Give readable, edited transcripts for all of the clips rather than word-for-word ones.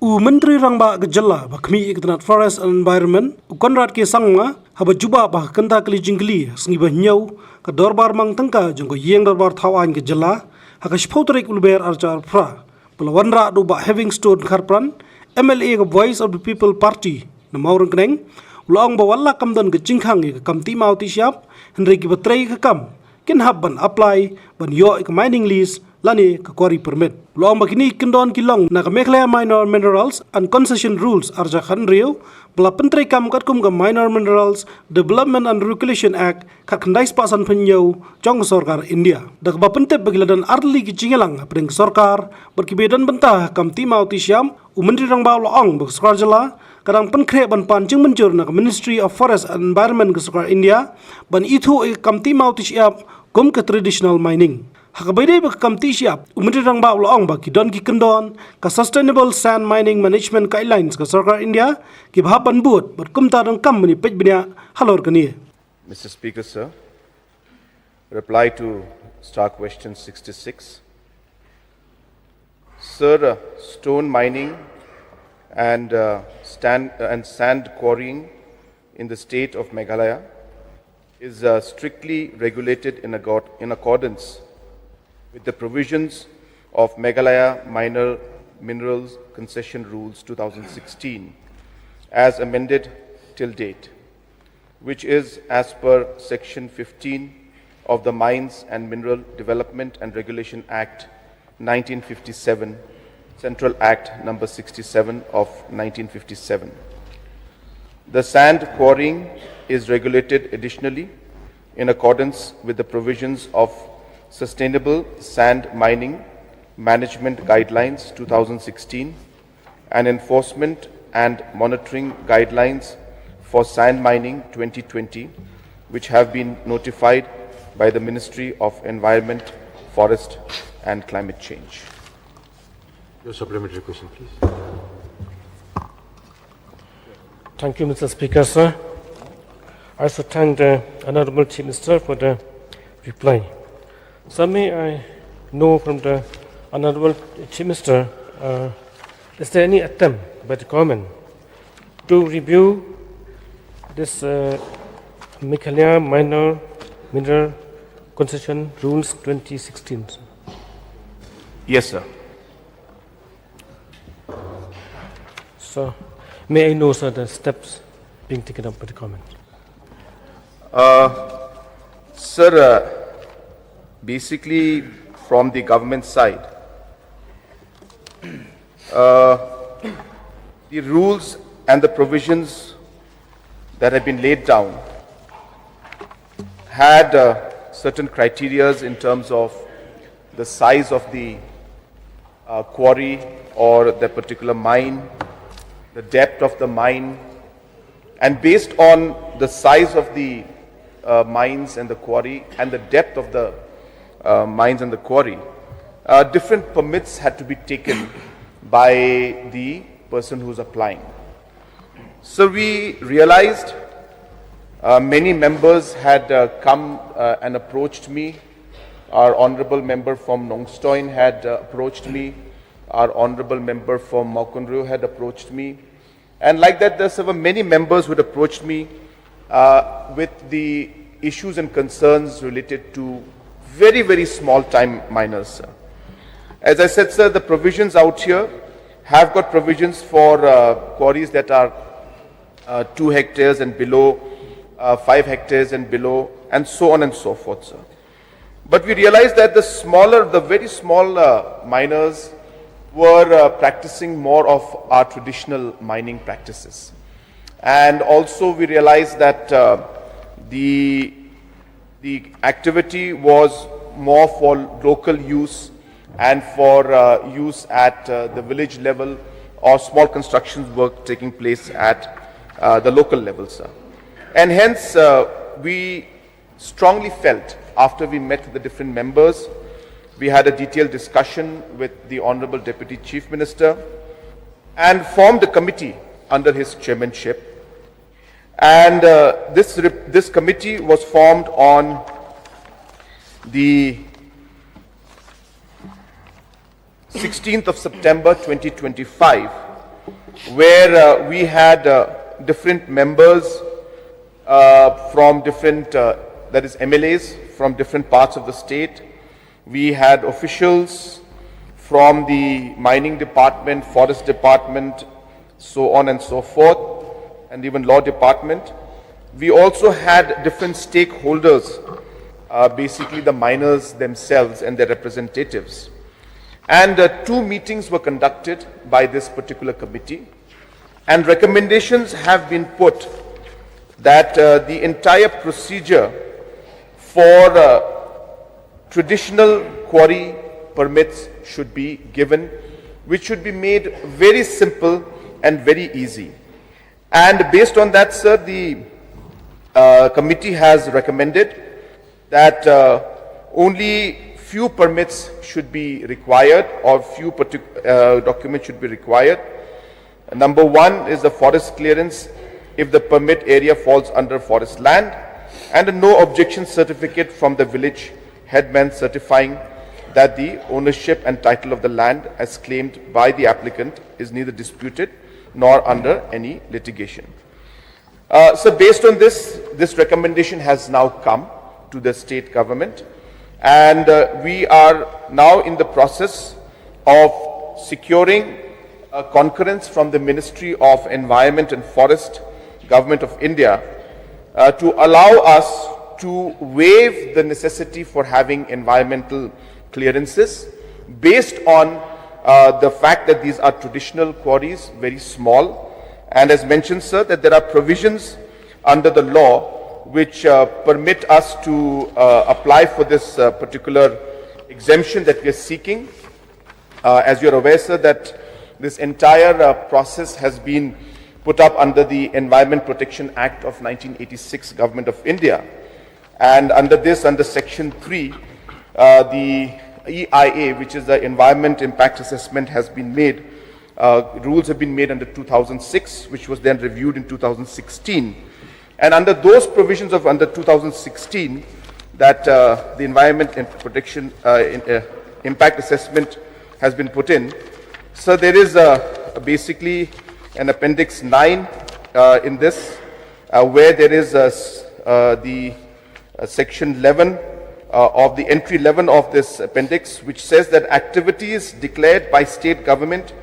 Menteri Rangba Gejala Bakmi Iktanat Forest and Environment Konrad ke sangma haba juba bah kenta kali jingli sengi bah nyau ka dorbar mang tengka jongko yeng dorbar thawan Gejala haka shpotrik ulber archa pra pelawanra do ba having stood kharpran MLA ke Voice of the People Party na maurang kneng ulong ba walla kamdan ke jingkhang ke kamti mau ti Shyiap henry ki batrei ke kam kin habban apply ban yo ke mining lease lani ka quarry permit long bakini Kyndon kilong na ka Meghalaya minor minerals and concession rules arja khan rio bla pentre kam kat kum ka minor minerals development and regulation act ka khandais pasan phenyo jong Sorkar India dak ba pente bagiladan arli ki jingelang apring Sorkar berkibedan bentah kam timau ti Shyiap Menteri Rangba loong bak Skarjala kadang penkre ban pancing mencur na Ministry of Forest and Environment ke Sorkar India ban itu kam timau ti Shyiap kum ke traditional mining Hakabaydai ba kamti Shyiap Menteri Rangba loong ba Kyndon ki Kyndon ka sustainable sand mining management guidelines ka Sorkar India ki bhapan buat berkumta dang kam ni pej bnya halor kani. Mr. Speaker, sir, reply to Star Question 66. Sir, stone mining and sand quarrying in the state of Meghalaya is strictly regulated in accordance with the provisions of Meghalaya Minor Minerals Concession Rules 2016 as amended till date, which is as per Section 15 of the Mines and Mineral Development and Regulation Act 1957, Central Act number 67 of 1957. The sand quarrying is regulated additionally in accordance with the provisions of Sustainable Sand Mining Management Guidelines 2016 and Enforcement and Monitoring Guidelines for Sand Mining 2020, which have been notified by the Ministry of Environment, Forest and Climate Change. Your supplementary question, please. Thank you, Mr. Speaker, sir. I also thank the Honorable Chief Minister for the reply. So may I know from the Honorable Chief Minister, is there any attempt by the government to review this Meghalaya Minor Mineral Concession Rules 2016? Yes, sir. So may I know, sir, the steps being taken up by the government? Sir, basically from the government side, the rules and the provisions that have been laid down had certain criteria in terms of the size of the quarry or the particular mine, the depth of the mine, and based on the size of the mines and the quarry and the depth of the mines and the quarry, different permits had to be taken by the person who's applying. So we realized many members had come and approached me. Our honorable member from Nongstoin had approached me. Our honorable member from Maukonru had approached me. And like that, there were many members who had approached me with the issues and concerns related to very, very small time miners, sir. As I said, sir, the provisions out here have got provisions for quarries that are 2 hectares and below, 5 hectares and below, and so on and so forth, sir. But we realized that the very small miners were practicing more of our traditional mining practices. And also we realized that the activity was more for local use and for use at the village level or small construction work taking place at the local level, sir. And hence we strongly felt, after we met with the different members, we had a detailed discussion with the Honorable Deputy Chief Minister and formed a committee under his chairmanship. And this committee was formed on the 16th of September 2025 where we had different members from different, that is MLAs from different parts of the state. We had officials from the mining department, forest department, so on and so forth, and even law department. We also had different stakeholders, basically the miners themselves and their representatives. And 2 meetings were conducted by this particular committee, and recommendations have been put that the entire procedure for traditional quarry permits should be given, which should be made very simple and very easy. And based on that, sir, the committee has recommended that only few permits should be required, or few documents should be required. Number 1 is the forest clearance if the permit area falls under forest land, and a no objection certificate from the village headman certifying that the ownership and title of the land as claimed by the applicant is neither disputed nor under any litigation. So based on this recommendation has now come to the state government, and we are now in the process of securing a concurrence from the Ministry of Environment and Forest, Government of India, to allow us to waive the necessity for having environmental clearances based on the fact that these are traditional quarries, very small. And as mentioned, sir, that there are provisions under the law which permit us to apply for this particular exemption that we are seeking. As you are aware, sir, that this entire process has been put up under the Environment Protection Act of 1986, Government of India. And under this, under Section 3, the EIA, which is the Environment Impact Assessment, has been made. Rules have been made under 2006, which was then reviewed in 2016. And under those provisions of under 2016, that the Environment and Protection Impact Assessment has been put in. So there is basically an Appendix 9 in this, where there is the Section 11 of the entry 11 of this appendix, which says that activities declared by state government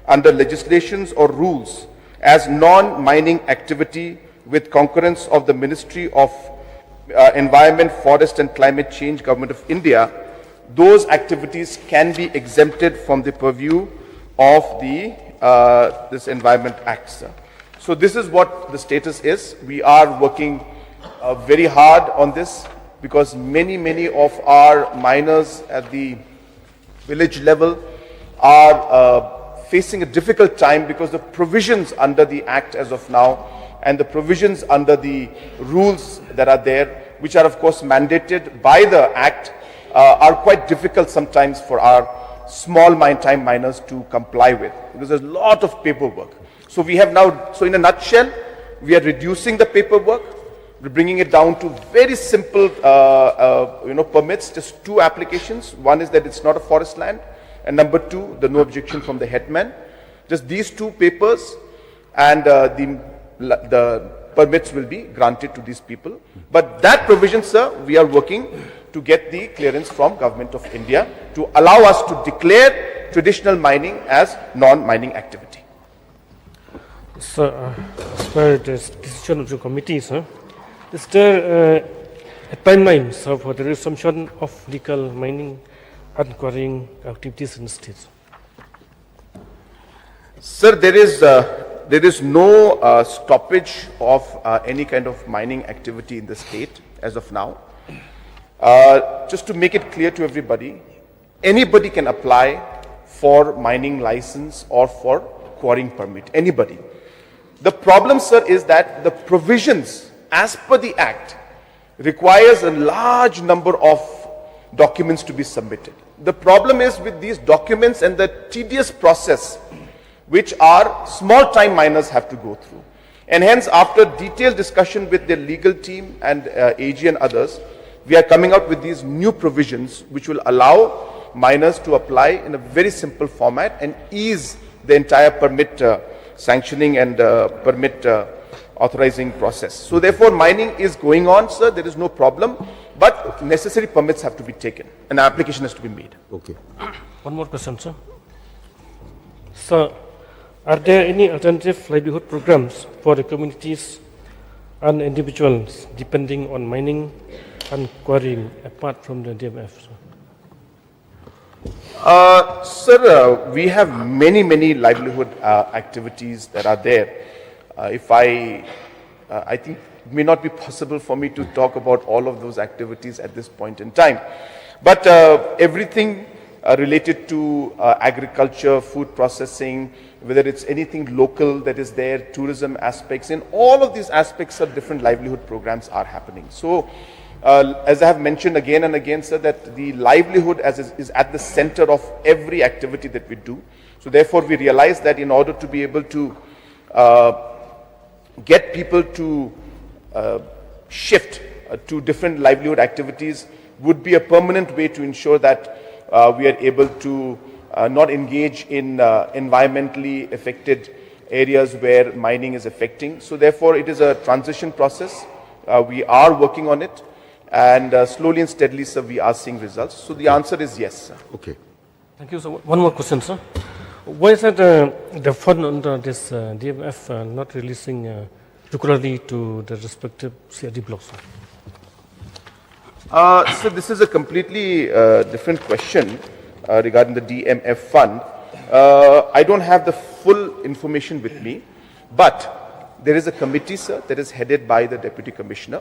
under legislations or rules as non-mining activity with concurrence of the Ministry of Environment, Forest and Climate Change, Government of India, those activities can be exempted from the purview of the this Environment Act, sir. So this is what the status is. We are working very hard on this, because many of our miners at the village level are facing a difficult time, because the provisions under the Act as of now and the provisions under the rules that are there, which are of course mandated by the Act, are quite difficult sometimes for our small time miners to comply with, because there's a lot of paperwork. So we have now, so in a nutshell, we are reducing the paperwork. We're bringing it down to very simple, permits, just 2 applications. One is that it's not a forest land, and number 2, the no objection from the headman. Just these 2 papers, and the permits will be granted to these people. But that provision, sir, we are working to get the clearance from Government of India to allow us to declare traditional mining as non-mining activity. Sir, as per the decision of the committee, sir, is there a timeline, sir, for the resumption of legal mining and quarrying activities in the state? Sir, there is no stoppage of any kind of mining activity in the state as of now. Just to make it clear to everybody, anybody can apply for mining license or for quarrying permit, anybody. The problem, sir, is that the provisions as per the Act requires a large number of documents to be submitted. The problem is with these documents and the tedious process which our small time miners have to go through. And hence, after detailed discussion with the legal team and AG and others, we are coming out with these new provisions which will allow miners to apply in a very simple format and ease the entire permit sanctioning and permit authorizing process. So therefore, mining is going on, sir. There is no problem, but necessary permits have to be taken and application has to be made. Okay. One more question, sir. Sir, are there any alternative livelihood programs for the communities and individuals depending on mining and quarrying apart from the DMF, sir? Sir, we have many livelihood activities that are there. I think it may not be possible for me to talk about all of those activities at this point in time. But everything related to agriculture, food processing, whether it's anything local that is there, tourism aspects, in all of these aspects of different livelihood programs are happening. So, as I have mentioned again and again, sir, that the livelihood is at the center of every activity that we do. So therefore, we realize that in order to be able to get people to shift to different livelihood activities would be a permanent way to ensure that we are able to not engage in environmentally affected areas where mining is affecting. So therefore, it is a transition process. We are working on it. And slowly and steadily, sir, we are seeing results. So the answer is yes, sir. Okay. Thank you, sir. One more question, sir. Why is that the fund under this DMF not releasing regularly to the respective CRD blocks, sir? So this is a completely different question regarding the DMF fund. I don't have the full information with me, but there is a committee, sir, that is headed by the Deputy Commissioner.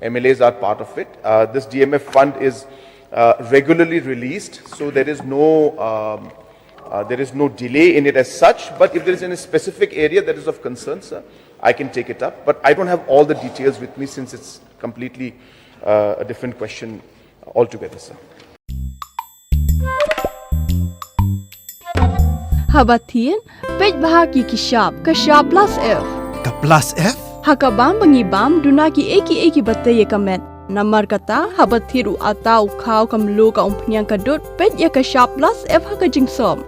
MLAs are part of it. This DMF fund is regularly released, so there is no delay in it as such. But if there is any specific area that is of concern, sir, I can take it up. But I don't have all the details with me since it's completely a different question altogether, sir. Habatin, page bahagi Kyyiap, Kyyiap plus F. Ka plus F? Hakabam bangibam dunaki eki batay kamet. Namar kata habathiru atau khau kamlu ka umpnyang kadut pet ya Kyyiap plus F haka jingsom.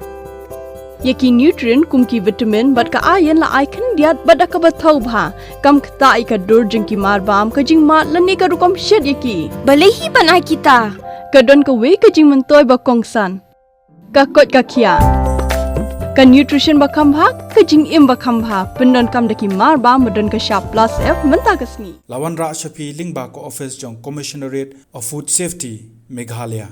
Yaki nutrient kumki vitamin bat ka iron la icon diat bat ka bathau bha kam khta ai ka dur jingki mar bam ka jing mat lani ka rukom shed yaki. Balehi banai kita. Kadon ka we ka jing mentoy ba kongsan. Ka kot ka khia. Ka nutrition bakam bha ka jing im bakam bha pendon kam daki mar ba madon Kyyiap plus F menta kasni. Lawan Ra Shafi Lingba ko office jong Commissionerate of Food Safety Meghalaya.